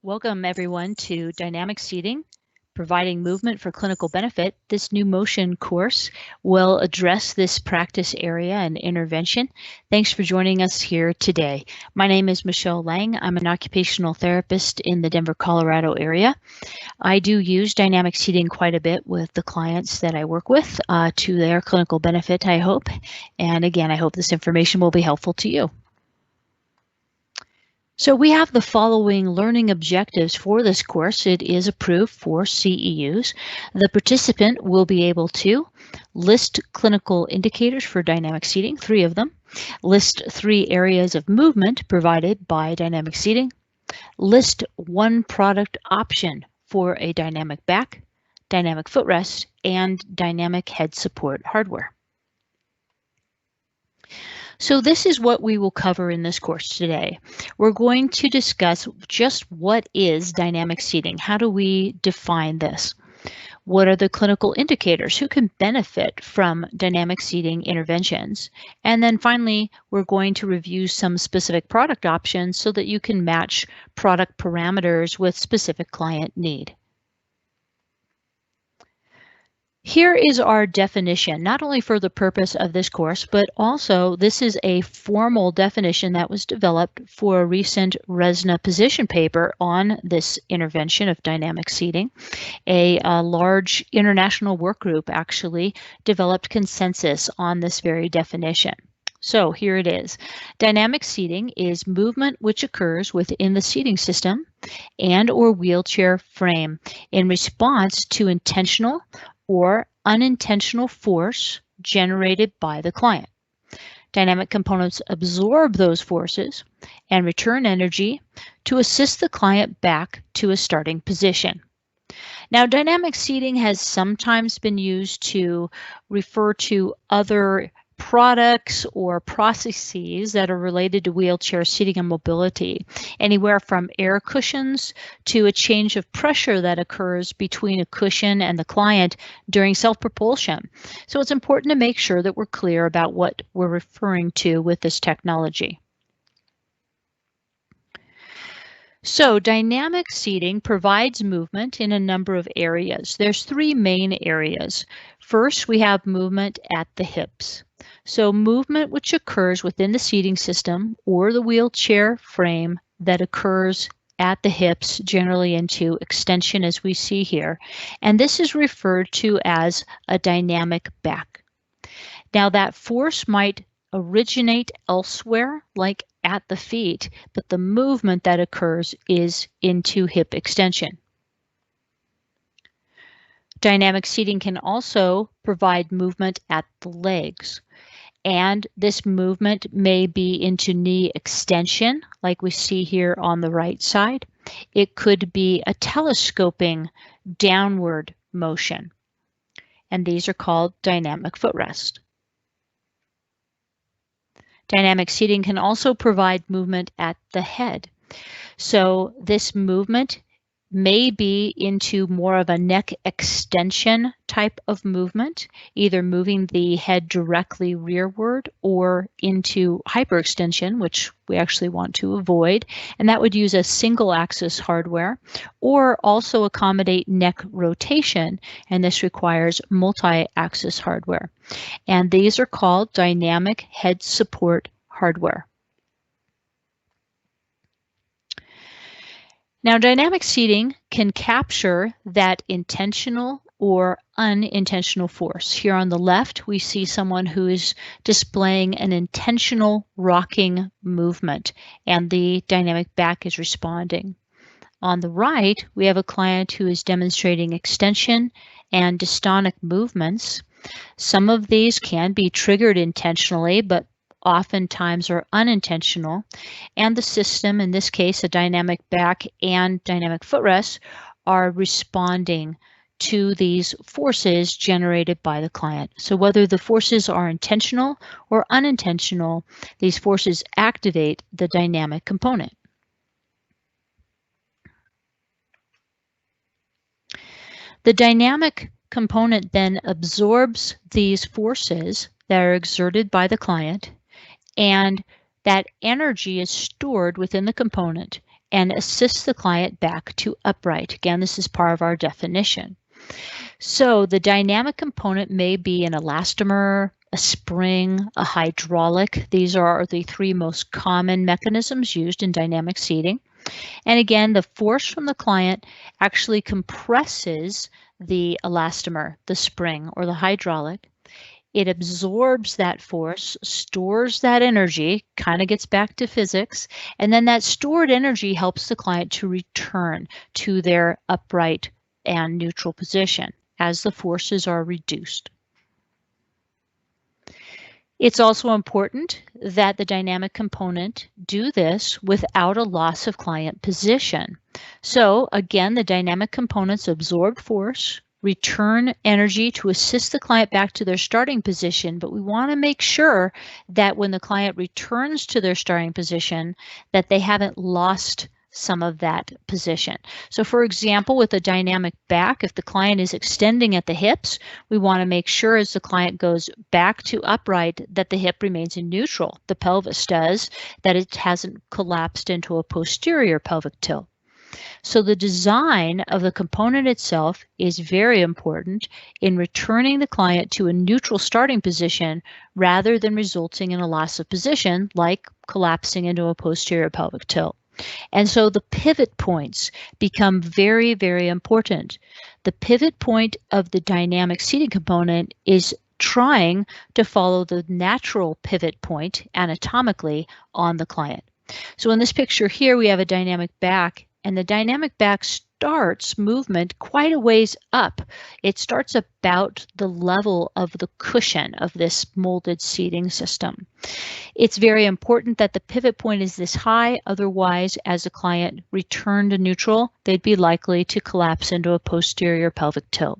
Welcome everyone to Dynamic Seating, Providing Movement for Clinical Benefit. This new motion course will address this practice area and intervention. Thanks for joining us here today. My name is Michelle Lang. I'm an occupational therapist in the Denver, Colorado area. I do use dynamic seating quite a bit with the clients that I work with to their clinical benefit, I hope. And again, I hope this information will be helpful to you. So we have the following learning objectives for this course. It is approved for CEUs. The participant will be able to list clinical indicators for dynamic seating, 3 of them, list 3 areas of movement provided by dynamic seating, list 1 product option for a dynamic back, dynamic footrest, and dynamic head support hardware. So this is what we will cover in this course today. We're going to discuss just what is dynamic seating. How do we define this? What are the clinical indicators? Who can benefit from dynamic seating interventions? And then finally, we're going to review some specific product options so that you can match product parameters with specific client need. Here is our definition, not only for the purpose of this course, but also this is a formal definition that was developed for a recent RESNA position paper on this intervention of dynamic seating. A large international work group actually developed consensus on this very definition. So here it is. Dynamic seating is movement which occurs within the seating system and or wheelchair frame in response to intentional or unintentional force generated by the client. Dynamic components absorb those forces and return energy to assist the client back to a starting position. Now, dynamic seating has sometimes been used to refer to other products or processes that are related to wheelchair seating and mobility, anywhere from air cushions to a change of pressure that occurs between a cushion and the client during self-propulsion. So it's important to make sure that we're clear about what we're referring to with this technology. So dynamic seating provides movement in a number of areas. There's 3 main areas. First, we have movement at the hips. So movement which occurs within the seating system or the wheelchair frame that occurs at the hips, generally into extension as we see here. And this is referred to as a dynamic back. Now that force might originate elsewhere, like at the feet, but the movement that occurs is into hip extension. Dynamic seating can also provide movement at the legs. And this movement may be into knee extension, like we see here on the right side. It could be a telescoping downward motion. And these are called dynamic footrest. Dynamic seating can also provide movement at the head. So this movement may be into more of a neck extension type of movement, either moving the head directly rearward or into hyperextension, which we actually want to avoid. And that would use a single axis hardware or also accommodate neck rotation. And this requires multi-axis hardware. And these are called dynamic head support hardware. Now, dynamic seating can capture that intentional or unintentional force. Here on the left, we see someone who is displaying an intentional rocking movement, and the dynamic back is responding. On the right, we have a client who is demonstrating extension and dystonic movements. Some of these can be triggered intentionally, but oftentimes are unintentional, and the system, in this case a dynamic back and dynamic footrest, are responding to these forces generated by the client. So whether the forces are intentional or unintentional, these forces activate the dynamic component. The dynamic component then absorbs these forces that are exerted by the client, and that energy is stored within the component and assist the client back to upright. Again, this is part of our definition. So the dynamic component may be an elastomer, a spring, a hydraulic. These are the three most common mechanisms used in dynamic seating. And again, the force from the client actually compresses the elastomer, the spring, or the hydraulic. It absorbs that force, stores that energy, kind of gets back to physics, and then that stored energy helps the client to return to their upright and neutral position as the forces are reduced. It's also important that the dynamic component do this without a loss of client position. So again, the dynamic components absorb force, return energy to assist the client back to their starting position, but we want to make sure that when the client returns to their starting position, that they haven't lost some of that position. So for example, with a dynamic back, if the client is extending at the hips, we want to make sure as the client goes back to upright that the hip remains in neutral. The pelvis does, that it hasn't collapsed into a posterior pelvic tilt. So the design of the component itself is very important in returning the client to a neutral starting position rather than resulting in a loss of position like collapsing into a posterior pelvic tilt. And so the pivot points become very, very important. The pivot point of the dynamic seating component is trying to follow the natural pivot point anatomically on the client. So in this picture here, we have a dynamic back, and the dynamic back starts movement quite a ways up. It starts about the level of the cushion of this molded seating system. It's very important that the pivot point is this high, otherwise, as the client returned to neutral, they'd be likely to collapse into a posterior pelvic tilt.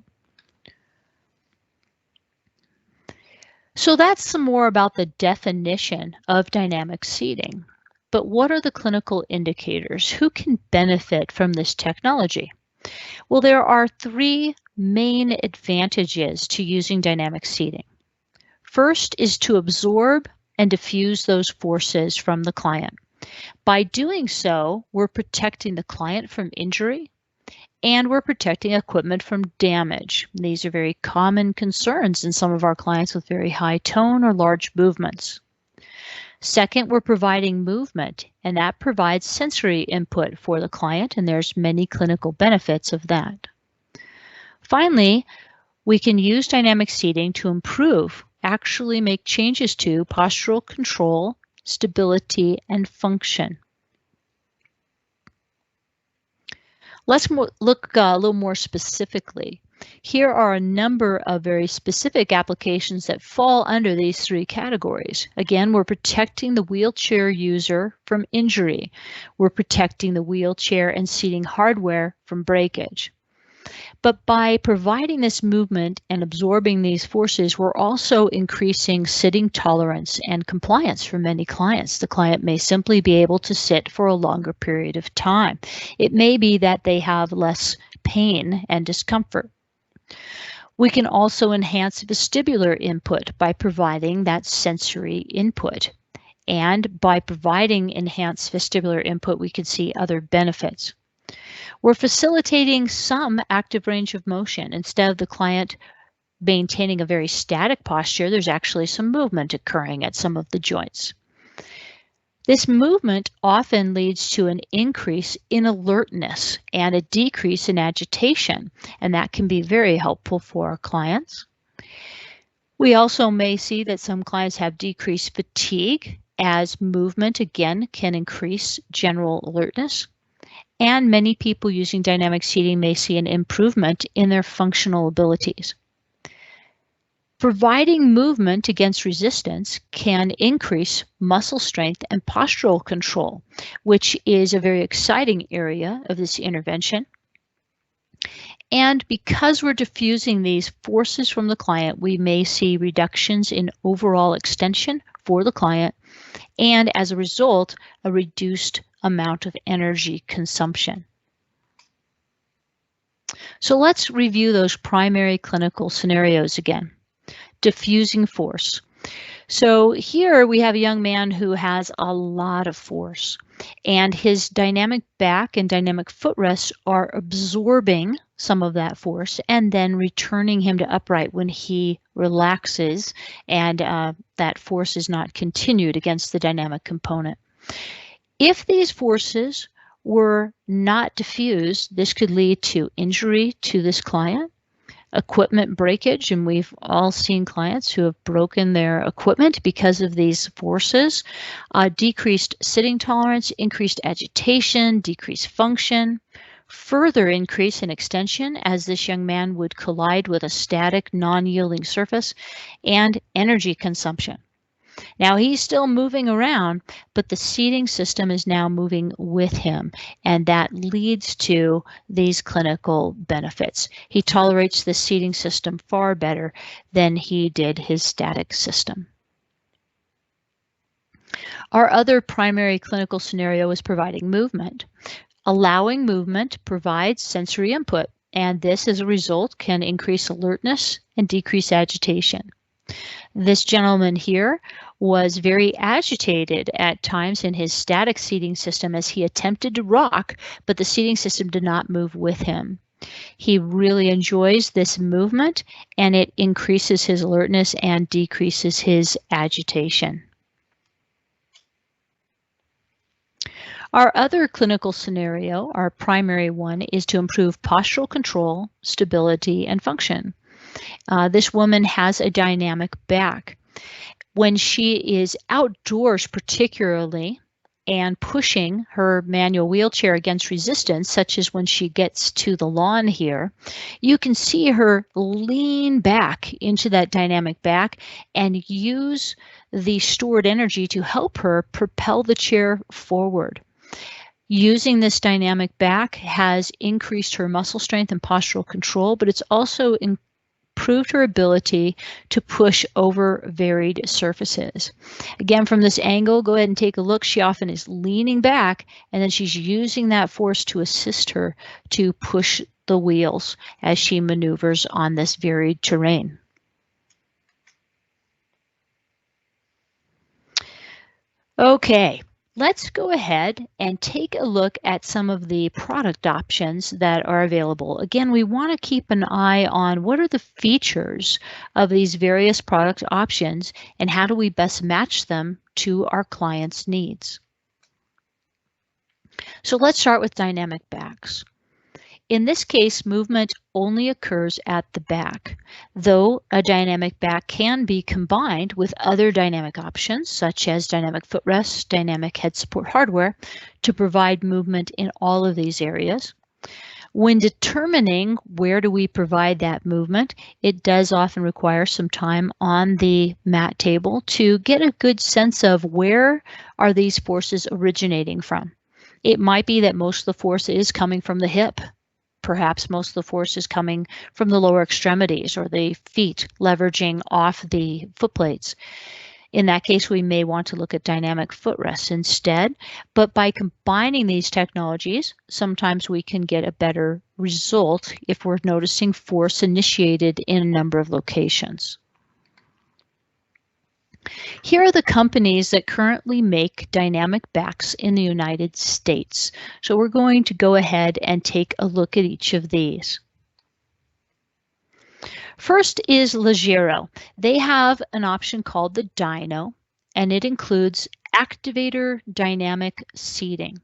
So that's some more about the definition of dynamic seating. But what are the clinical indicators? Who can benefit from this technology? Well, there are three main advantages to using dynamic seating. First is to absorb and diffuse those forces from the client. By doing so, we're protecting the client from injury and we're protecting equipment from damage. These are very common concerns in some of our clients with very high tone or large movements. Second, we're providing movement, and that provides sensory input for the client, and there's many clinical benefits of that. Finally, we can use dynamic seating to improve, actually make changes to postural control, stability, and function. Let's look a little more specifically. Here are a number of very specific applications that fall under these three categories. Again, we're protecting the wheelchair user from injury. We're protecting the wheelchair and seating hardware from breakage. But by providing this movement and absorbing these forces, we're also increasing sitting tolerance and compliance for many clients. The client may simply be able to sit for a longer period of time. It may be that they have less pain and discomfort. We can also enhance vestibular input by providing that sensory input. And by providing enhanced vestibular input, we can see other benefits. We're facilitating some active range of motion. Instead of the client maintaining a very static posture, there's actually some movement occurring at some of the joints. This movement often leads to an increase in alertness and a decrease in agitation, and that can be very helpful for our clients. We also may see that some clients have decreased fatigue, as movement again can increase general alertness. And many people using dynamic seating may see an improvement in their functional abilities. Providing movement against resistance can increase muscle strength and postural control, which is a very exciting area of this intervention. And because we're diffusing these forces from the client, we may see reductions in overall extension for the client, and as a result, a reduced amount of energy consumption. So let's review those primary clinical scenarios again. Diffusing force. So here we have a young man who has a lot of force, and his dynamic back and dynamic footrests are absorbing some of that force and then returning him to upright when he relaxes, and that force is not continued against the dynamic component. If these forces were not diffused, this could lead to injury to this client, equipment breakage, and we've all seen clients who have broken their equipment because of these forces, decreased sitting tolerance, increased agitation, decreased function, further increase in extension as this young man would collide with a static, non-yielding surface, and energy consumption. Now he's still moving around, but the seating system is now moving with him, and that leads to these clinical benefits. He tolerates the seating system far better than he did his static system. Our other primary clinical scenario is providing movement. Allowing movement provides sensory input, and this as a result can increase alertness and decrease agitation. This gentleman here was very agitated at times in his static seating system as he attempted to rock, but the seating system did not move with him. He really enjoys this movement, and it increases his alertness and decreases his agitation. Our other clinical scenario, our primary one, is to improve postural control, stability, and function. This woman has a dynamic back. When she is outdoors particularly and pushing her manual wheelchair against resistance, such as when she gets to the lawn here, you can see her lean back into that dynamic back and use the stored energy to help her propel the chair forward. Using this dynamic back has increased her muscle strength and postural control, but it's also improved her ability to push over varied surfaces. Again, from this angle, go ahead and take a look. She often is leaning back, and then she's using that force to assist her to push the wheels as she maneuvers on this varied terrain. Okay. Let's go ahead and take a look at some of the product options that are available. Again, we want to keep an eye on what are the features of these various product options and how do we best match them to our clients' needs. So let's start with dynamic backs. In this case, movement only occurs at the back, though a dynamic back can be combined with other dynamic options, such as dynamic footrests, dynamic head support hardware, to provide movement in all of these areas. When determining where do we provide that movement, it does often require some time on the mat table to get a good sense of where are these forces originating from. It might be that most of the force is coming from the hip. Perhaps most of the force is coming from the lower extremities or the feet leveraging off the foot plates. In that case, we may want to look at dynamic footrests instead, but by combining these technologies, sometimes we can get a better result if we're noticing force initiated in a number of locations. Here are the companies that currently make dynamic backs in the United States. So we're going to go ahead and take a look at each of these. First is Legero. They have an option called the Dyno, and it includes activator dynamic seating.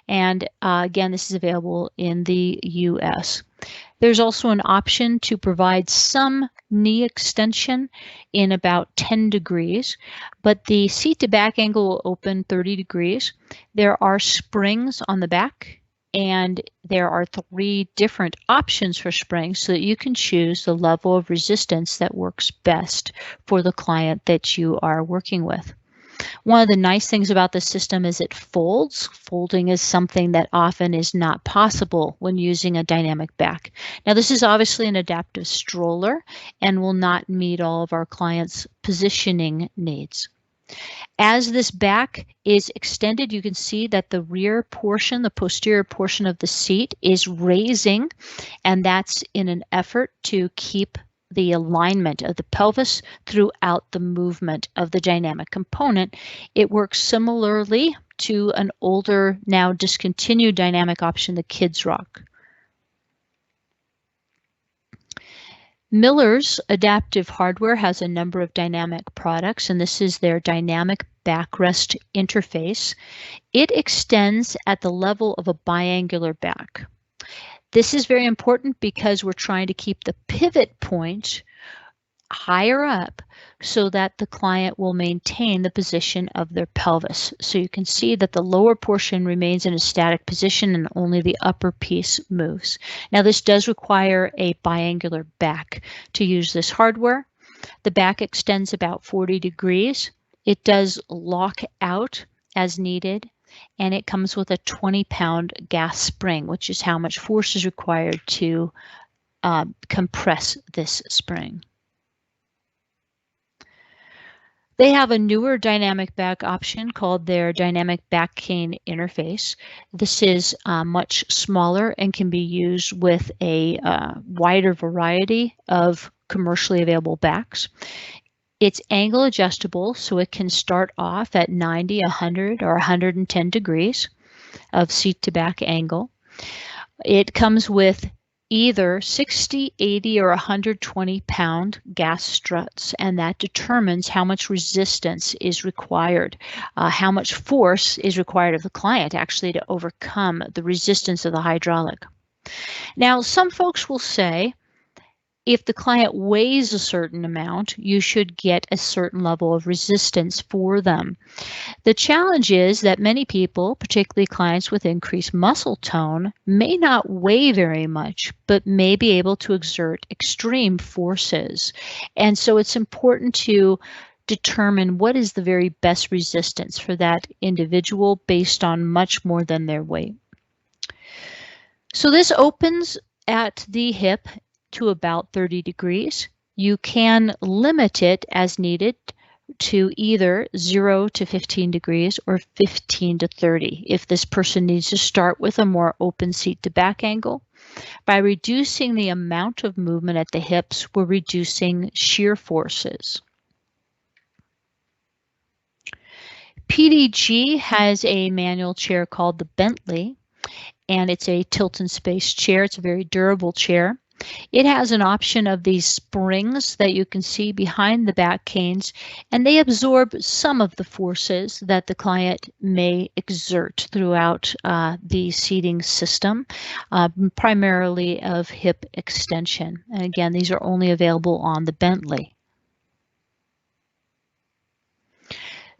And again, this is available in the US. There's also an option to provide some knee extension in about 10 degrees, but the seat to back angle will open 30 degrees. There are springs on the back, and there are 3 different options for springs so that you can choose the level of resistance that works best for the client that you are working with. One of the nice things about this system is it folds. Folding is something that often is not possible when using a dynamic back. Now, this is obviously an adaptive stroller and will not meet all of our clients' positioning needs. As this back is extended, you can see that the rear portion, the posterior portion of the seat is raising, and that's in an effort to keep the alignment of the pelvis throughout the movement of the dynamic component. It works similarly to an older, now discontinued dynamic option, the Kids Rock. Miller's Adaptive Hardware has a number of dynamic products, and this is their dynamic backrest interface. It extends at the level of a biangular back. This is very important because we're trying to keep the pivot point higher up so that the client will maintain the position of their pelvis. So you can see that the lower portion remains in a static position and only the upper piece moves. Now this does require a biangular back to use this hardware. The back extends about 40 degrees. It does lock out as needed, and it comes with a 20-pound gas spring, which is how much force is required to compress this spring. They have a newer dynamic back option called their dynamic back cane interface. This is much smaller and can be used with a wider variety of commercially available backs. It's angle adjustable, so it can start off at 90, 100, or 110 degrees of seat to back angle. It comes with either 60, 80, or 120-pound gas struts, and that determines how much resistance is required, how much force is required of the client actually to overcome the resistance of the hydraulic. Now, some folks will say, if the client weighs a certain amount, you should get a certain level of resistance for them. The challenge is that many people, particularly clients with increased muscle tone, may not weigh very much, but may be able to exert extreme forces. And so it's important to determine what is the very best resistance for that individual based on much more than their weight. So this opens at the hip to about 30 degrees. You can limit it as needed to either 0 to 15 degrees or 15 to 30 if this person needs to start with a more open seat to back angle. By reducing the amount of movement at the hips, we're reducing shear forces. PDG has a manual chair called the Bentley, and it's a tilt and space chair. It's a very durable chair. It has an option of these springs that you can see behind the back canes, and they absorb some of the forces that the client may exert throughout the seating system, primarily of hip extension. And again, these are only available on the Bentley.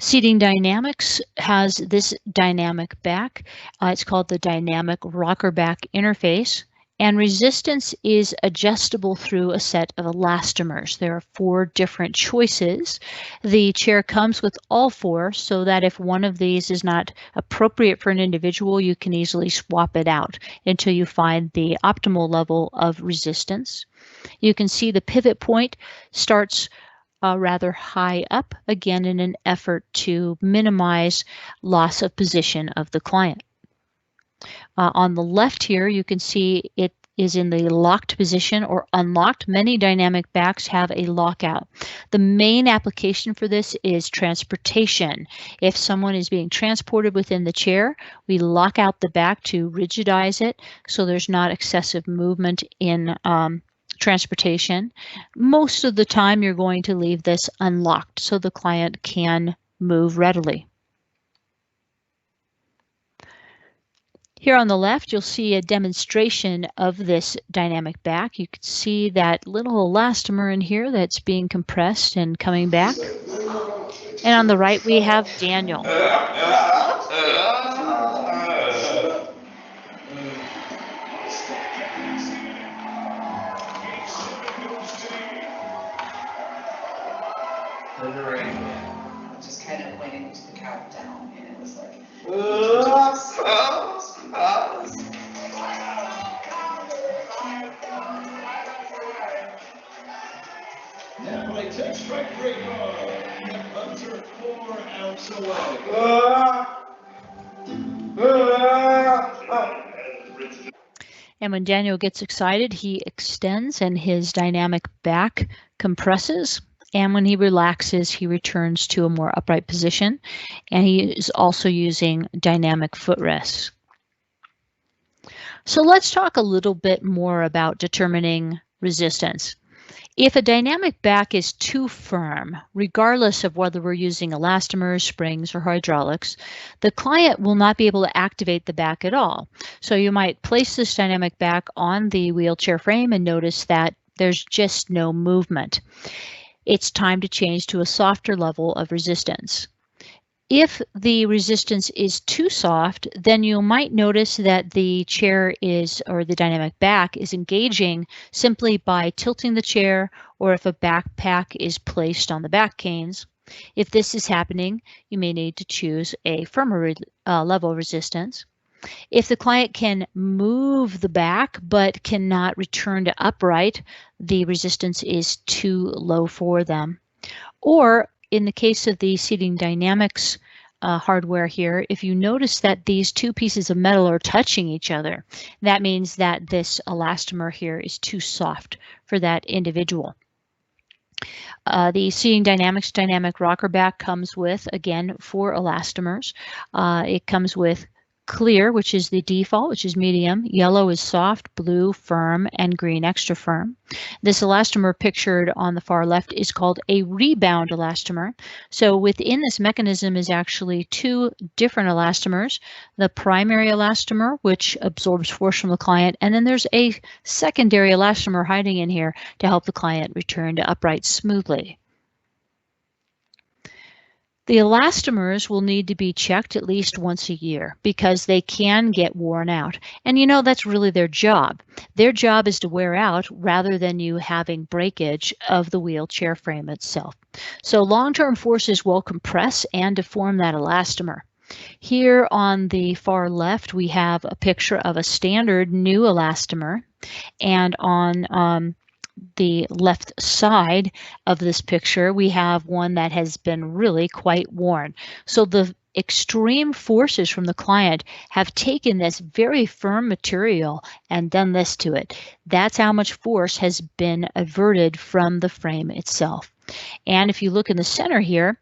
Seating Dynamics has this dynamic back. It's called the Dynamic Rocker Back Interface. And resistance is adjustable through a set of elastomers. There are 4 different choices. The chair comes with all 4 so that if one of these is not appropriate for an individual, you can easily swap it out until you find the optimal level of resistance. You can see the pivot point starts rather high up, again in an effort to minimize loss of position of the client. On the left here, you can see it is in the locked position or unlocked. Many dynamic backs have a lockout. The main application for this is transportation. If someone is being transported within the chair, we lock out the back to rigidize it so there's not excessive movement in transportation. Most of the time, you're going to leave this unlocked so the client can move readily. Here on the left, you'll see a demonstration of this dynamic back. You can see that little elastomer in here that's being compressed and coming back. And on the right, we have Daniel. Just kind of waiting to the countdown, and it was like. Now by 10 strike break Hunter 4 outs away. And when Daniel gets excited, he extends and his dynamic back compresses. And when he relaxes, he returns to a more upright position. And he is also using dynamic footrests. So let's talk a little bit more about determining resistance. If a dynamic back is too firm, regardless of whether we're using elastomers, springs, or hydraulics, the client will not be able to activate the back at all. So you might place this dynamic back on the wheelchair frame and notice that there's just no movement. It's time to change to a softer level of resistance. If the resistance is too soft, then you might notice that the chair is, or the dynamic back is engaging simply by tilting the chair, or if a backpack is placed on the back canes. If this is happening, you may need to choose a firmer level of resistance. If the client can move the back but cannot return to upright, the resistance is too low for them. Or in the case of the Seating Dynamics hardware here, if you notice that these two pieces of metal are touching each other, that means that this elastomer here is too soft for that individual. The Seating Dynamics dynamic rocker back comes with, again, 4 elastomers. It comes with clear, which is the default, which is medium, yellow is soft, blue firm, and green extra firm. This elastomer pictured on the far left is called a rebound elastomer. So within this mechanism is actually 2 different elastomers, the primary elastomer, which absorbs force from the client, and then there's a secondary elastomer hiding in here to help the client return to upright smoothly. The elastomers will need to be checked at least once a year because they can get worn out. And you know, that's really their job. Their job is to wear out rather than you having breakage of the wheelchair frame itself. So long-term forces will compress and deform that elastomer. Here on the far left, we have a picture of a standard new elastomer, and on the left side of this picture, we have one that has been really quite worn. So the extreme forces from the client have taken this very firm material and done this to it. That's how much force has been averted from the frame itself. And if you look in the center here,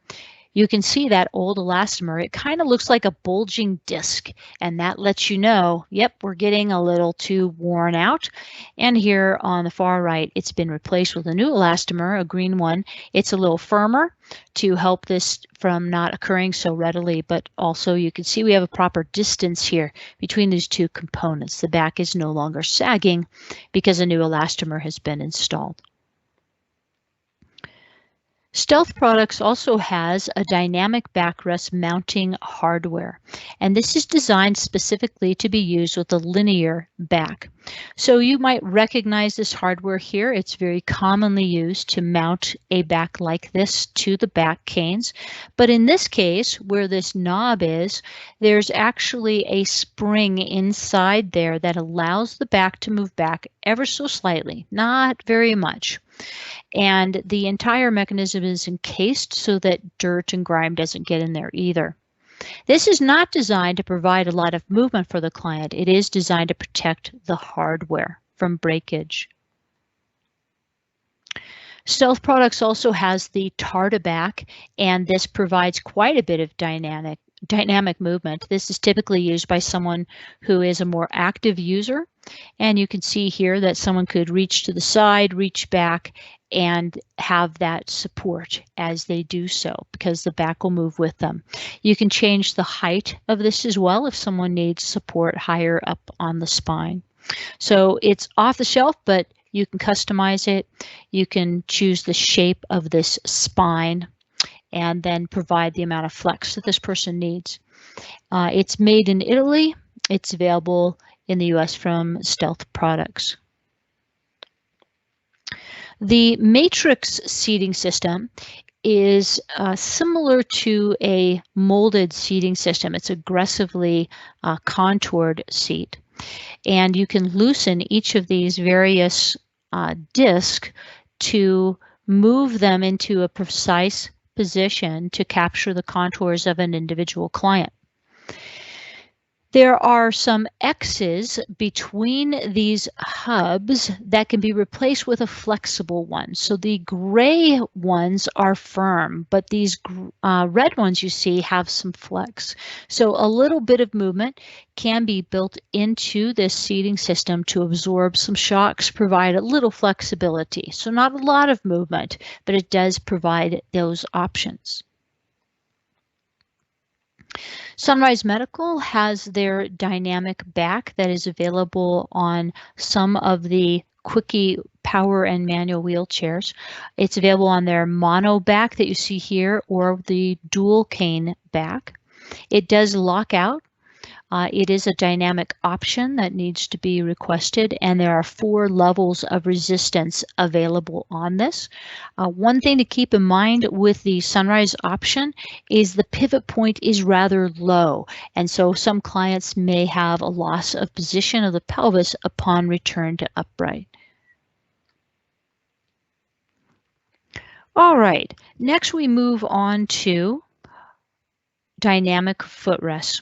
you can see that old elastomer. It kind of looks like a bulging disc, and that lets you know, yep, we're getting a little too worn out. And here on the far right, it's been replaced with a new elastomer, a green one. It's a little firmer to help this from not occurring so readily, but also you can see we have a proper distance here between these 2 components. The back is no longer sagging because a new elastomer has been installed. Stealth Products also has a dynamic backrest mounting hardware, and this is designed specifically to be used with a linear back. So you might recognize this hardware here. It's very commonly used to mount a back like this to the back canes. But in this case, where this knob is, there's actually a spring inside there that allows the back to move back ever so slightly, not very much. And the entire mechanism is encased so that dirt and grime doesn't get in there either. This is not designed to provide a lot of movement for the client. It is designed to protect the hardware from breakage. Stealth Products also has the Tartaback, and this provides quite a bit of dynamic movement. This is typically used by someone who is a more active user. And you can see here that someone could reach to the side, reach back, and have that support as they do so because the back will move with them. You can change the height of this as well if someone needs support higher up on the spine. So it's off the shelf, but you can customize it. You can choose the shape of this spine and then provide the amount of flex that this person needs. It's made in Italy. It's available in the US from Stealth Products. The Matrix seating system is similar to a molded seating system. It's aggressively contoured seat. And you can loosen each of these various discs to move them into a precise position to capture the contours of an individual client. There are some X's between these hubs that can be replaced with a flexible one. So the gray ones are firm, but these red ones you see have some flex. So a little bit of movement can be built into this seating system to absorb some shocks, provide a little flexibility. So not a lot of movement, but it does provide those options. Sunrise Medical has their dynamic back that is available on some of the Quickie power and manual wheelchairs. It's available on their mono back that you see here or the dual cane back. It does lock out. It is a dynamic option that needs to be requested, and there are 4 levels of resistance available on this. One thing to keep in mind with the Sunrise option is the pivot point is rather low, and so some clients may have a loss of position of the pelvis upon return to upright. All right, next we move on to dynamic footrests.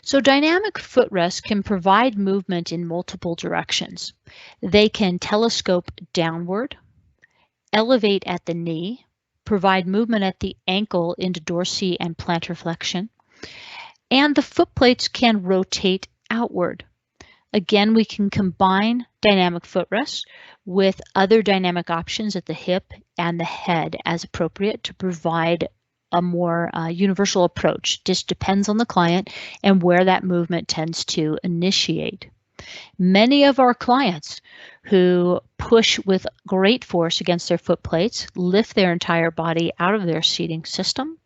So dynamic footrests can provide movement in multiple directions. They can telescope downward, elevate at the knee, provide movement at the ankle into dorsi and plantar flexion, and the foot plates can rotate outward. Again, we can combine dynamic footrests with other dynamic options at the hip and the head as appropriate to provide a more universal approach. Just depends on the client and where that movement tends to initiate. Many of our clients who push with great force against their foot plates lift their entire body out of their seating system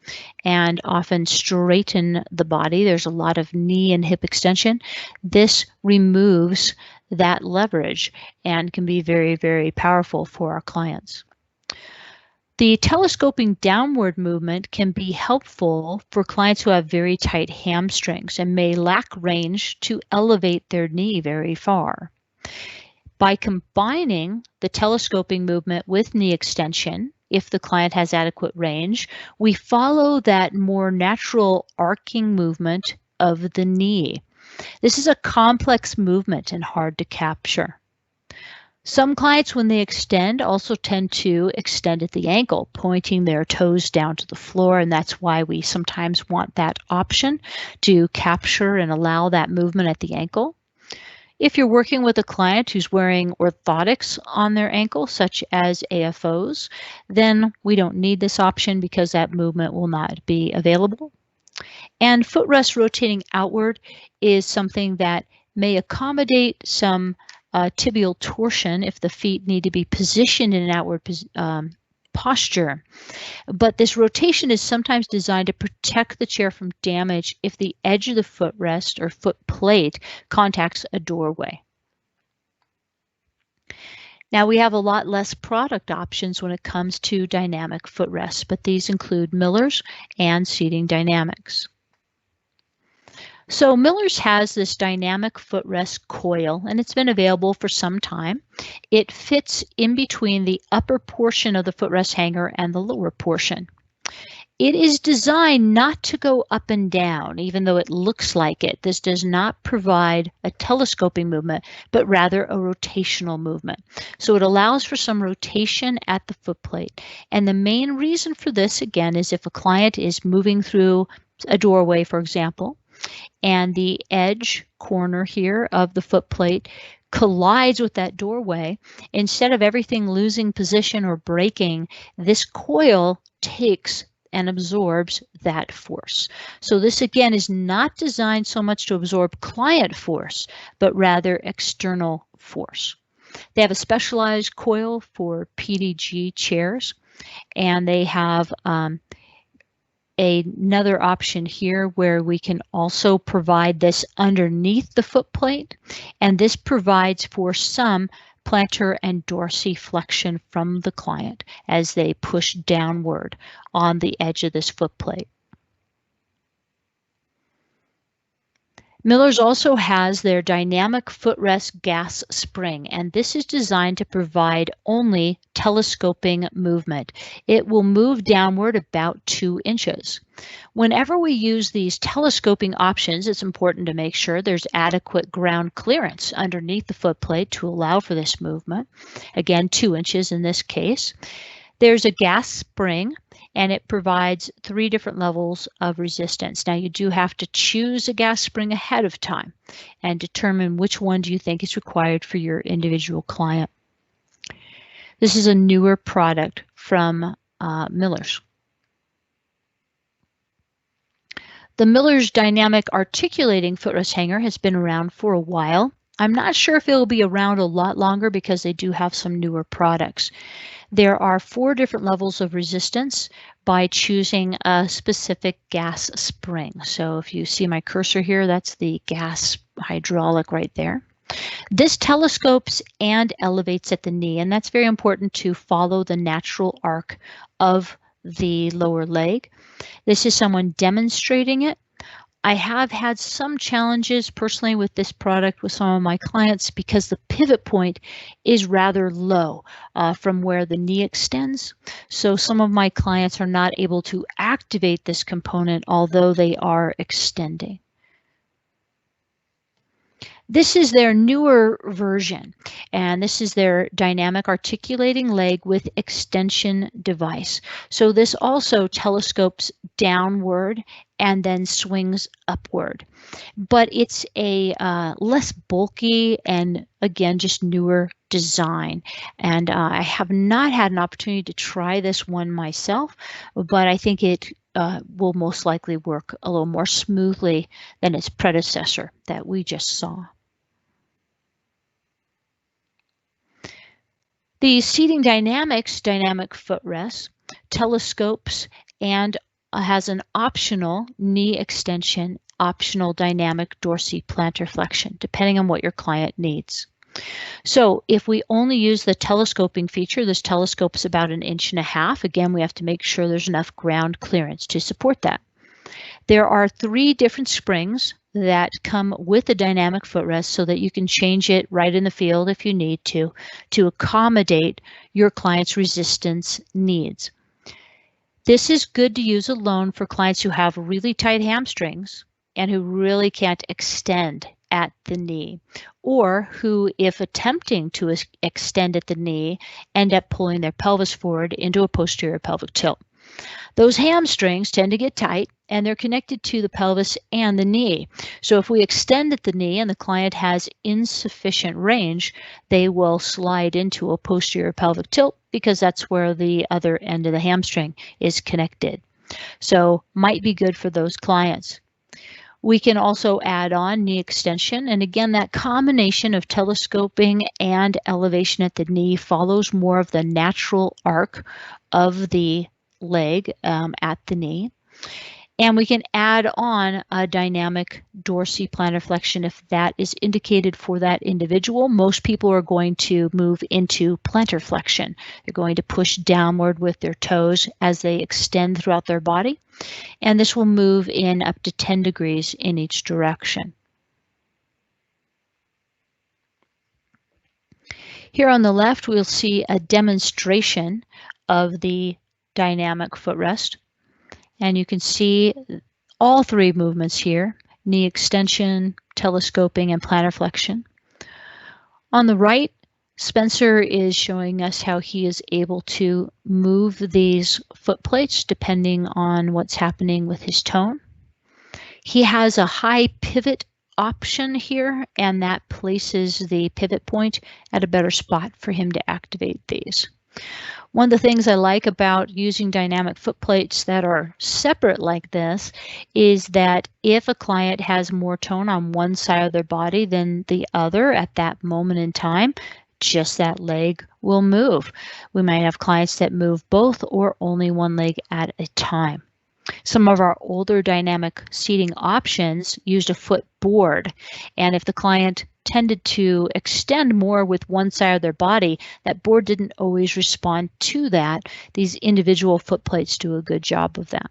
and often straighten the body. There's a lot of knee and hip extension. This removes that leverage and can be very, very powerful for our clients. The telescoping downward movement can be helpful for clients who have very tight hamstrings and may lack range to elevate their knee very far. By combining the telescoping movement with knee extension, if the client has adequate range, we follow that more natural arcing movement of the knee. This is a complex movement and hard to capture. Some clients, when they extend, also tend to extend at the ankle, pointing their toes down to the floor, and that's why we sometimes want that option to capture and allow that movement at the ankle. If you're working with a client who's wearing orthotics on their ankle, such as AFOs, then we don't need this option because that movement will not be available. And footrest rotating outward is something that may accommodate some tibial torsion if the feet need to be positioned in an outward posture. But this rotation is sometimes designed to protect the chair from damage if the edge of the footrest or foot plate contacts a doorway. Now we have a lot less product options when it comes to dynamic footrests, but these include Miller's and Seating Dynamics. So Miller's has this dynamic footrest coil, and it's been available for some time. It fits in between the upper portion of the footrest hanger and the lower portion. It is designed not to go up and down, even though it looks like it. This does not provide a telescoping movement, but rather a rotational movement. So it allows for some rotation at the foot plate. And the main reason for this, again, is if a client is moving through a doorway, for example, and the edge corner here of the foot plate collides with that doorway, instead of everything losing position or breaking, this coil takes and absorbs that force. So this again is not designed so much to absorb client force, but rather external force. They have a specialized coil for PDG chairs, and they have another option here where we can also provide this underneath the foot plate, and this provides for some plantar and dorsiflexion from the client as they push downward on the edge of this foot plate. Miller's also has their dynamic footrest gas spring, and this is designed to provide only telescoping movement. It will move downward about 2 inches. Whenever we use these telescoping options, it's important to make sure there's adequate ground clearance underneath the footplate to allow for this movement. Again, 2 inches in this case. There's a gas spring, and it provides 3 different levels of resistance. Now, you do have to choose a gas spring ahead of time and determine which one do you think is required for your individual client. This is a newer product from Miller's. The Miller's Dynamic Articulating Footrest Hanger has been around for a while. I'm not sure if it will be around a lot longer because they do have some newer products. There are 4 different levels of resistance by choosing a specific gas spring. So if you see my cursor here, that's the gas hydraulic right there. This telescopes and elevates at the knee, and that's very important to follow the natural arc of the lower leg. This is someone demonstrating it. I have had some challenges personally with this product with some of my clients because the pivot point is rather low from where the knee extends. So some of my clients are not able to activate this component although they are extending. This is their newer version, and this is their dynamic articulating leg with extension device. So this also telescopes downward and then swings upward. But it's a less bulky and, again, just newer design. And I have not had an opportunity to try this one myself, but I think it will most likely work a little more smoothly than its predecessor that we just saw. The Seating Dynamics dynamic footrest telescopes and has an optional knee extension, optional dynamic dorsiplantar flexion, depending on what your client needs. So if we only use the telescoping feature, this telescope's about 1.5 inches. Again, we have to make sure there's enough ground clearance to support that. There are 3 different springs that come with a dynamic footrest so that you can change it right in the field if you need to accommodate your client's resistance needs. This is good to use alone for clients who have really tight hamstrings and who really can't extend at the knee, or who, if attempting to extend at the knee, end up pulling their pelvis forward into a posterior pelvic tilt. Those hamstrings tend to get tight and they're connected to the pelvis and the knee. So if we extend at the knee and the client has insufficient range, they will slide into a posterior pelvic tilt because that's where the other end of the hamstring is connected. So might be good for those clients. We can also add on knee extension, and again, that combination of telescoping and elevation at the knee follows more of the natural arc of the leg at the knee. And we can add on a dynamic dorsiplantar flexion if that is indicated for that individual. Most people are going to move into plantar flexion. They're going to push downward with their toes as they extend throughout their body. And this will move in up to 10 degrees in each direction. Here on the left, we'll see a demonstration of the dynamic footrest. And you can see all 3 movements here: knee extension, telescoping, and plantar flexion. On the right, Spencer is showing us how he is able to move these foot plates depending on what's happening with his tone. He has a high pivot option here, and that places the pivot point at a better spot for him to activate these. One of the things I like about using dynamic foot plates that are separate like this is that if a client has more tone on one side of their body than the other at that moment in time, just that leg will move. We might have clients that move both or only one leg at a time. Some of our older dynamic seating options used a foot board, and if the client tended to extend more with one side of their body, that board didn't always respond to that. These individual foot plates do a good job of that.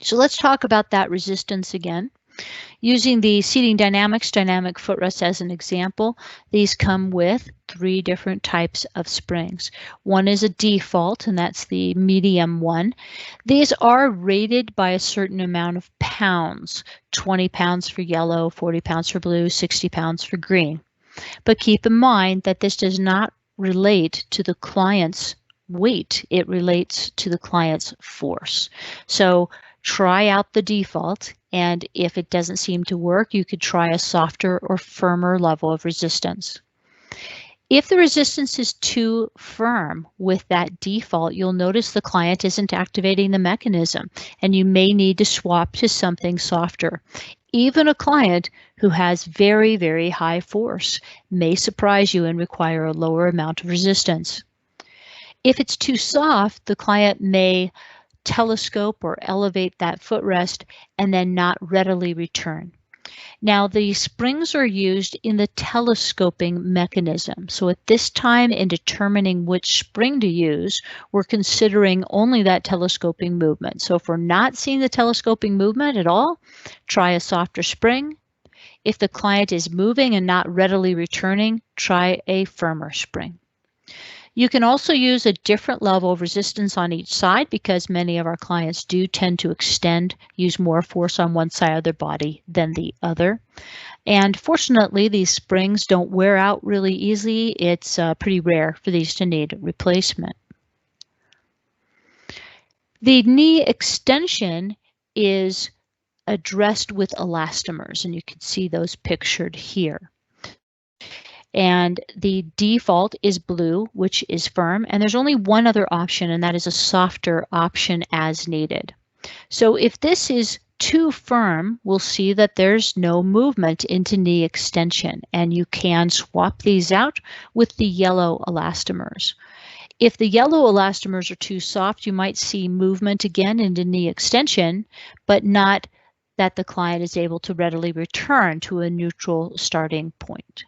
So let's talk about that resistance again. Using the Seating Dynamics dynamic footrest as an example, these come with 3 different types of springs. One is a default, and that's the medium one. These are rated by a certain amount of pounds, 20 pounds for yellow, 40 pounds for blue, 60 pounds for green. But keep in mind that this does not relate to the client's weight. It relates to the client's force. So try out the default, and if it doesn't seem to work, you could try a softer or firmer level of resistance. If the resistance is too firm with that default, you'll notice the client isn't activating the mechanism, and you may need to swap to something softer. Even a client who has very, very high force may surprise you and require a lower amount of resistance. If it's too soft, the client may telescope or elevate that footrest and then not readily return. Now, the springs are used in the telescoping mechanism. So at this time, in determining which spring to use, we're considering only that telescoping movement. So if we're not seeing the telescoping movement at all, try a softer spring. If the client is moving and not readily returning, try a firmer spring. You can also use a different level of resistance on each side because many of our clients do tend to extend, use more force on one side of their body than the other. And fortunately, these springs don't wear out really easily. It's pretty rare for these to need replacement. The knee extension is addressed with elastomers, and you can see those pictured here. And the default is blue, which is firm, and there's only one other option, and that is a softer option as needed. So if this is too firm, we'll see that there's no movement into knee extension, and you can swap these out with the yellow elastomers. If the yellow elastomers are too soft, you might see movement again into knee extension, but not that the client is able to readily return to a neutral starting point.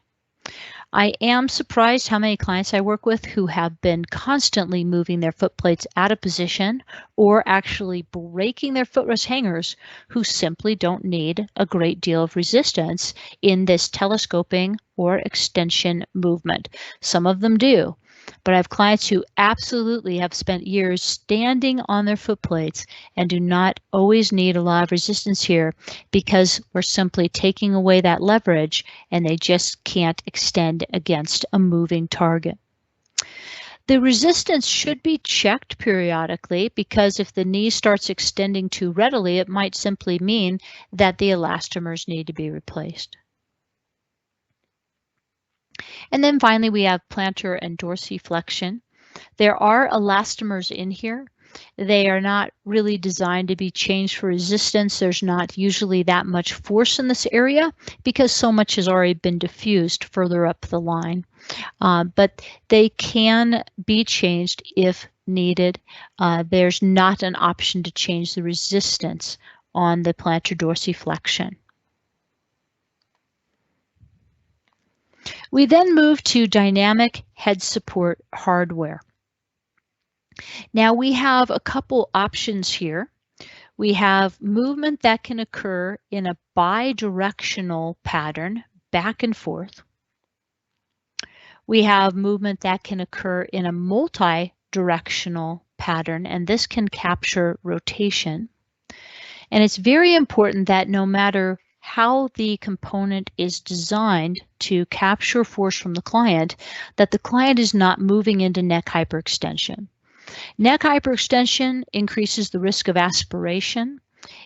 I am surprised how many clients I work with who have been constantly moving their foot plates out of position or actually breaking their footrest hangers who simply don't need a great deal of resistance in this telescoping or extension movement. Some of them do, but I have clients who absolutely have spent years standing on their foot plates and do not always need a lot of resistance here because we're simply taking away that leverage and they just can't extend against a moving target. The resistance should be checked periodically because if the knee starts extending too readily, it might simply mean that the elastomers need to be replaced. And then finally, we have plantar and dorsiflexion. There are elastomers in here. They are not really designed to be changed for resistance. There's not usually that much force in this area because so much has already been diffused further up the line. But they can be changed if needed. There's not an option to change the resistance on the plantar dorsiflexion. We then move to dynamic head support hardware. Now we have a couple options here. We have movement that can occur in a bidirectional pattern, back and forth. We have movement that can occur in a multi-directional pattern, and this can capture rotation. And it's very important that no matter how the component is designed to capture force from the client, that the client is not moving into neck hyperextension. Neck hyperextension increases the risk of aspiration.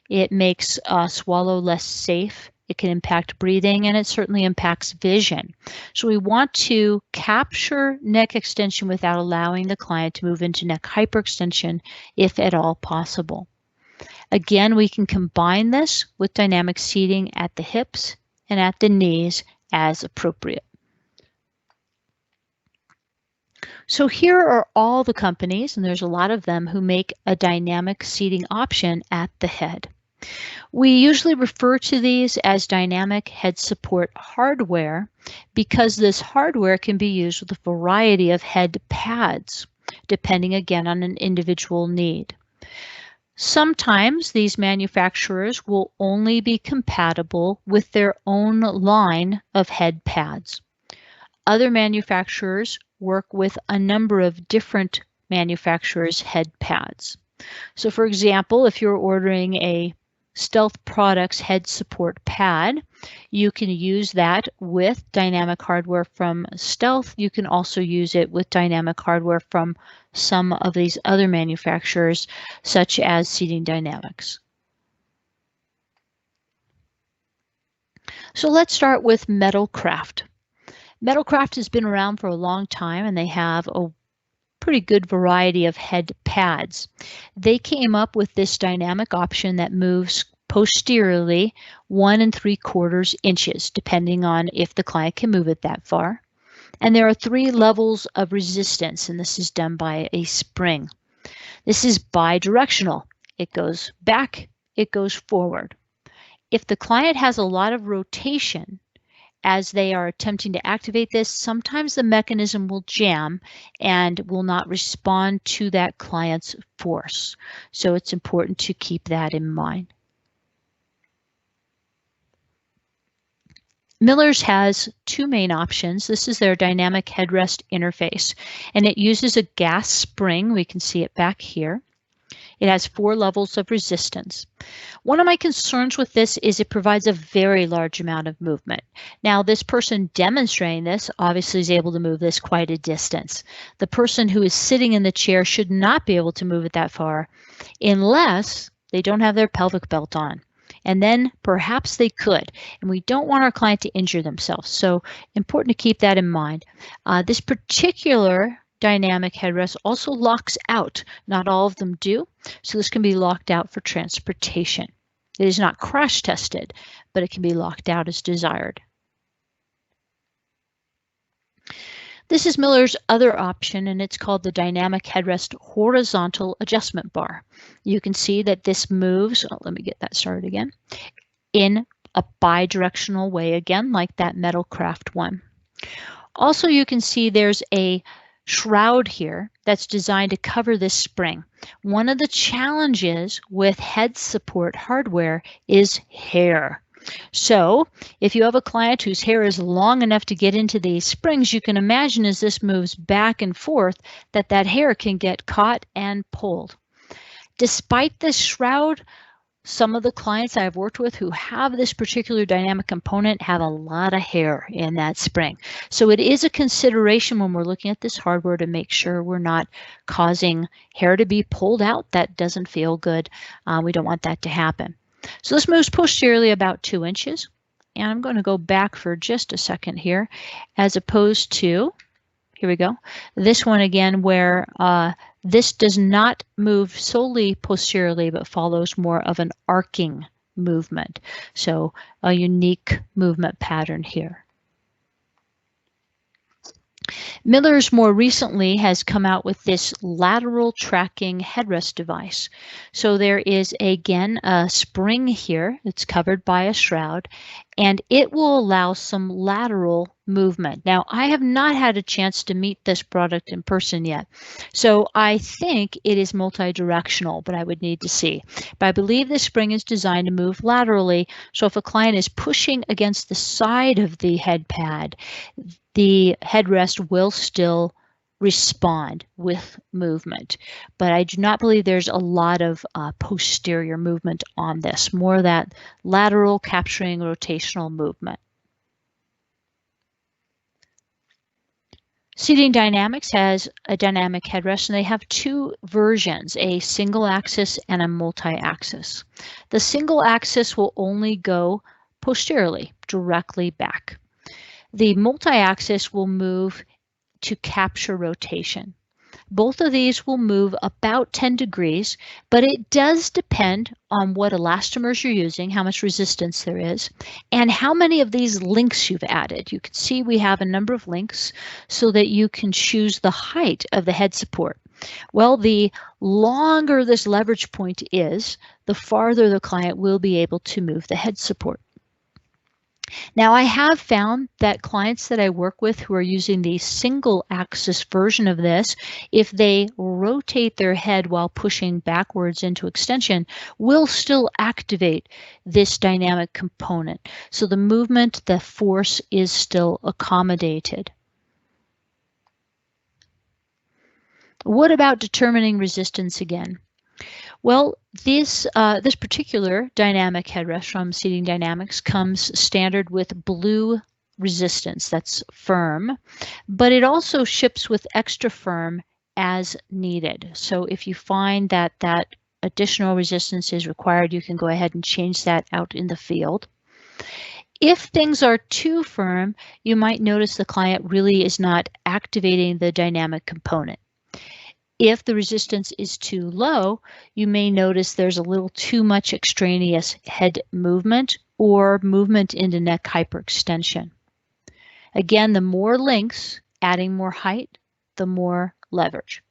It makes swallow less safe. It can impact breathing, and it certainly impacts vision. So we want to capture neck extension without allowing the client to move into neck hyperextension if at all possible. Again, we can combine this with dynamic seating at the hips and at the knees as appropriate. So here are all the companies, and there's a lot of them, who make a dynamic seating option at the head. We usually refer to these as dynamic head support hardware because this hardware can be used with a variety of head pads, depending again on an individual need. Sometimes these manufacturers will only be compatible with their own line of head pads. Other manufacturers work with a number of different manufacturers' head pads. So for example, if you're ordering a Stealth Products head support pad, you can use that with dynamic hardware from Stealth. You can also use it with dynamic hardware from some of these other manufacturers, such as Seating Dynamics. So let's start with Metalcraft. Metalcraft has been around for a long time, and they have a pretty good variety of head pads. They came up with this dynamic option that moves posteriorly 1 3/4 inches, depending on if the client can move it that far. And there are 3 levels of resistance, and this is done by a spring. This is bidirectional. It goes back, it goes forward. If the client has a lot of rotation as they are attempting to activate this, sometimes the mechanism will jam and will not respond to that client's force. So it's important to keep that in mind. Miller's has 2 main options. This is their dynamic headrest interface, and it uses a gas spring. We can see it back here. It has 4 levels of resistance. One of my concerns with this is it provides a very large amount of movement. Now, this person demonstrating this obviously is able to move this quite a distance. The person who is sitting in the chair should not be able to move it that far unless they don't have their pelvic belt on. And then perhaps they could. And we don't want our client to injure themselves. So important to keep that in mind. This particular dynamic headrest also locks out. Not all of them do. So this can be locked out for transportation. It is not crash tested, but it can be locked out as desired. This is Miller's other option, and it's called the Dynamic Headrest Horizontal Adjustment Bar. You can see that this moves, let me get that started again, in a bidirectional way again, like that Metalcraft one. Also, you can see there's a shroud here that's designed to cover this spring. One of the challenges with head support hardware is hair. So if you have a client whose hair is long enough to get into these springs, you can imagine as this moves back and forth that that hair can get caught and pulled. Despite this shroud, some of the clients I've worked with who have this particular dynamic component have a lot of hair in that spring. So it is a consideration when we're looking at this hardware to make sure we're not causing hair to be pulled out. That doesn't feel good. We don't want that to happen. So this moves posteriorly about 2 inches. And I'm going to go back for just a second here, as opposed to, here we go, this one again where this does not move solely posteriorly, but follows more of an arcing movement. So a unique movement pattern here. Miller's more recently has come out with this lateral tracking headrest device. So there is again a spring here that's covered by a shroud, and it will allow some lateral movement. Now, I have not had a chance to meet this product in person yet, so I think it is multi-directional, but I would need to see. But I believe this spring is designed to move laterally, so if a client is pushing against the side of the head pad, the headrest will still respond with movement. But I do not believe there's a lot of posterior movement on this, more that lateral capturing rotational movement. Seating Dynamics has a dynamic headrest, and they have 2 versions, a single axis and a multi-axis. The single axis will only go posteriorly, directly back. The multi-axis will move to capture rotation. Both of these will move about 10 degrees, but it does depend on what elastomers you're using, how much resistance there is, and how many of these links you've added. You can see we have a number of links so that you can choose the height of the head support. Well, the longer this leverage point is, the farther the client will be able to move the head support. Now, I have found that clients that I work with who are using the single axis version of this, if they rotate their head while pushing backwards into extension, will still activate this dynamic component. So the movement, the force is still accommodated. What about determining resistance again? Well, this particular dynamic headrest from Seating Dynamics comes standard with blue resistance, that's firm, but it also ships with extra firm as needed. So if you find that that additional resistance is required, you can go ahead and change that out in the field. If things are too firm, you might notice the client really is not activating the dynamic component. If the resistance is too low, you may notice there's a little too much extraneous head movement or movement into neck hyperextension. Again, the more links, adding more height, the more leverage.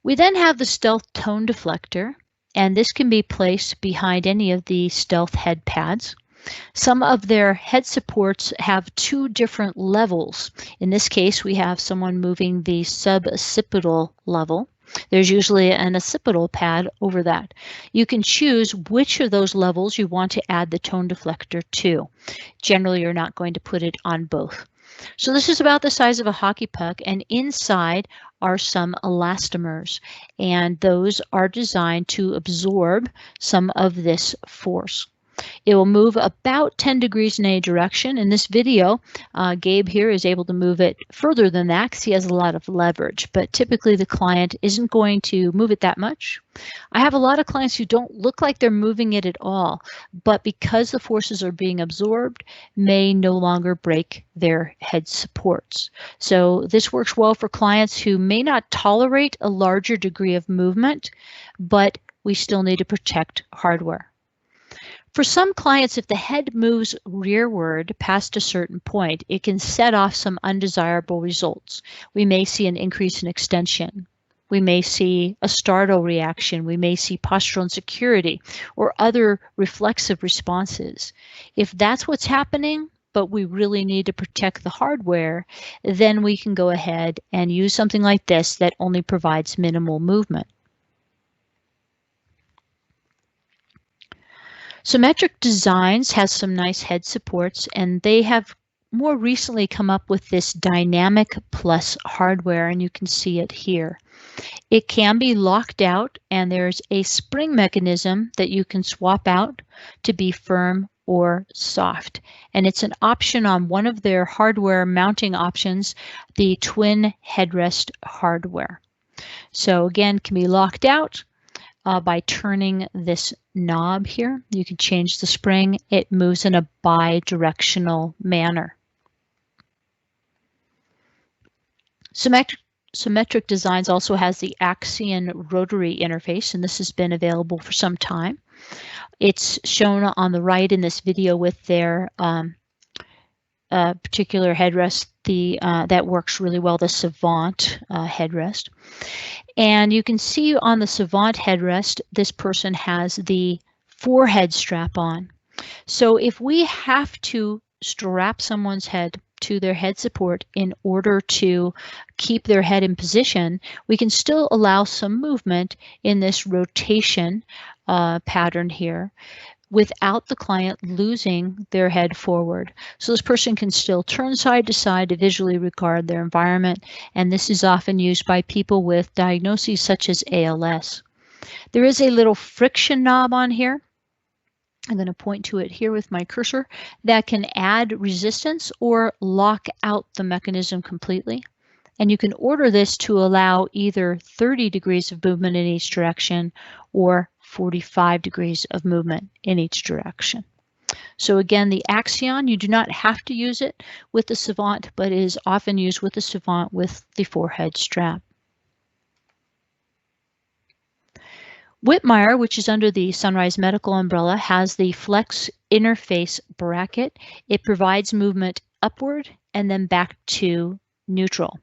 We then have the Stealth Tone Deflector, and this can be placed behind any of the Stealth head pads. Some of their head supports have two different levels. In this case, we have someone moving the suboccipital level. There's usually an occipital pad over that. You can choose which of those levels you want to add the tone deflector to. Generally, you're not going to put it on both. So this is about the size of a hockey puck, and inside are some elastomers, and those are designed to absorb some of this force. It will move about 10 degrees in any direction. In this video, Gabe here is able to move it further than that because he has a lot of leverage, but typically the client isn't going to move it that much. I have a lot of clients who don't look like they're moving it at all, but because the forces are being absorbed, may no longer break their head supports. So this works well for clients who may not tolerate a larger degree of movement, but we still need to protect hardware. For some clients, if the head moves rearward past a certain point, it can set off some undesirable results. We may see an increase in extension. We may see a startle reaction. We may see postural insecurity or other reflexive responses. If that's what's happening, but we really need to protect the hardware, then we can go ahead and use something like this that only provides minimal movement. Symmetric Designs has some nice head supports, and they have more recently come up with this Dynamic Plus hardware, and you can see it here. It can be locked out, and there's a spring mechanism that you can swap out to be firm or soft. And it's an option on one of their hardware mounting options, the twin headrest hardware. So again, can be locked out by turning this knob here. You can change the spring. It moves in a bi-directional manner. Symmetric Designs also has the Axion rotary interface, and this has been available for some time. It's shown on the right in this video with their particular headrest, that works really well, the Savant headrest. And you can see on the Savant headrest, this person has the forehead strap on. So if we have to strap someone's head to their head support in order to keep their head in position, we can still allow some movement in this rotation pattern here without the client losing their head forward. So this person can still turn side to side to visually regard their environment, and this is often used by people with diagnoses such as ALS. There is a little friction knob on here. I'm going to point to it here with my cursor that can add resistance or lock out the mechanism completely. And you can order this to allow either 30 degrees of movement in each direction or 45 degrees of movement in each direction. So again, the Axion, you do not have to use it with the Savant, but it is often used with the Savant with the forehead strap. Whitmire, which is under the Sunrise Medical umbrella, has the Flex Interface bracket. It provides movement upward and then back to neutral.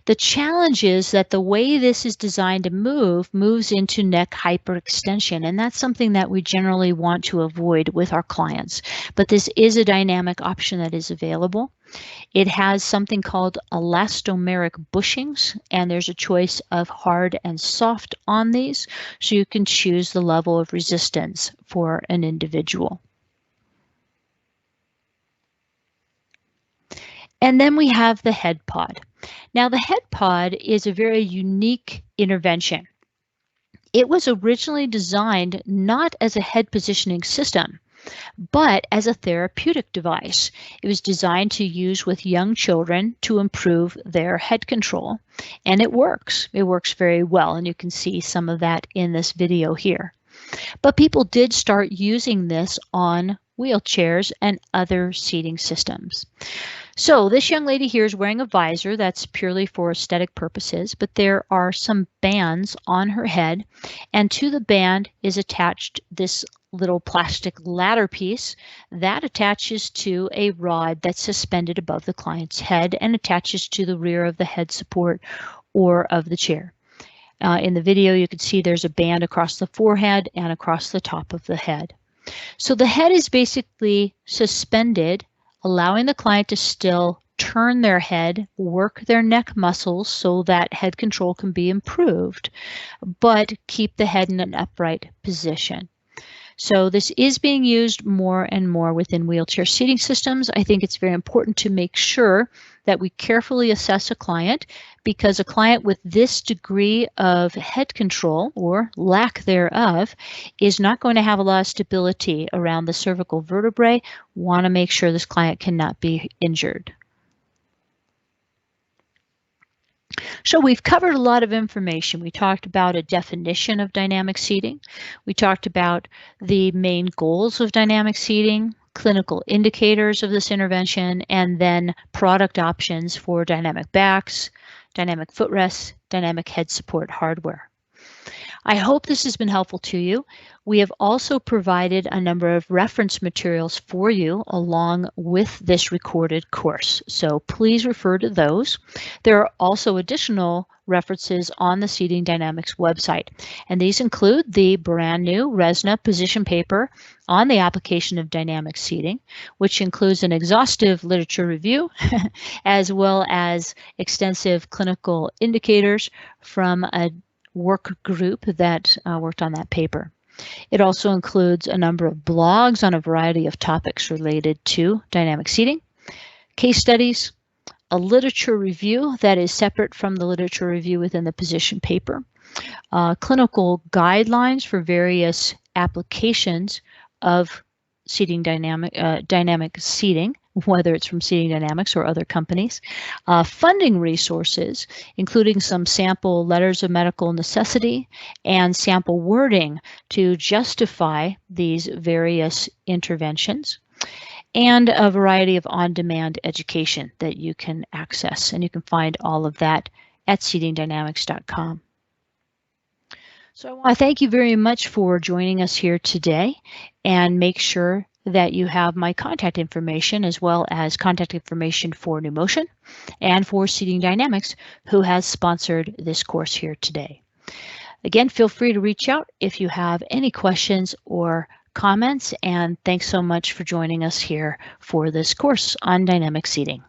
The challenge is that the way this is designed to moves into neck hyperextension, and that's something that we generally want to avoid with our clients. But this is a dynamic option that is available. It has something called elastomeric bushings, and there's a choice of hard and soft on these, so you can choose the level of resistance for an individual. And then we have the head pod. Now, the head pod is a very unique intervention. It was originally designed not as a head positioning system, but as a therapeutic device. It was designed to use with young children to improve their head control, and it works. It works very well, and you can see some of that in this video here. But people did start using this on wheelchairs and other seating systems. So this young lady here is wearing a visor that's purely for aesthetic purposes, but there are some bands on her head, and to the band is attached this little plastic ladder piece that attaches to a rod that's suspended above the client's head and attaches to the rear of the head support or of the chair. In the video, you can see there's a band across the forehead and across the top of the head. So the head is basically suspended, allowing the client to still turn their head, work their neck muscles so that head control can be improved, but keep the head in an upright position. So this is being used more and more within wheelchair seating systems. I think it's very important to make sure that we carefully assess a client, because a client with this degree of head control or lack thereof is not going to have a lot of stability around the cervical vertebrae. Want to make sure this client cannot be injured. So we've covered a lot of information. We talked about a definition of dynamic seating. We talked about the main goals of dynamic seating, clinical indicators of this intervention, and then product options for dynamic backs, dynamic footrests, dynamic head support hardware. I hope this has been helpful to you. We have also provided a number of reference materials for you along with this recorded course, so please refer to those. There are also additional references on the Seating Dynamics website, and these include the brand new RESNA position paper on the application of dynamic seating, which includes an exhaustive literature review as well as extensive clinical indicators from a work group that worked on that paper. It also includes a number of blogs on a variety of topics related to dynamic seating, case studies, a literature review that is separate from the literature review within the position paper, clinical guidelines for various applications of seating dynamic seating, whether it's from Seating Dynamics or other companies, funding resources, including some sample letters of medical necessity and sample wording to justify these various interventions, and a variety of on-demand education that you can access. And you can find all of that at seatingdynamics.com. So I want to thank you very much for joining us here today, and make sure that you have my contact information as well as contact information for NuMotion and for Seating Dynamics, who has sponsored this course here today. Again, feel free to reach out if you have any questions or comments, and thanks so much for joining us here for this course on dynamic seating.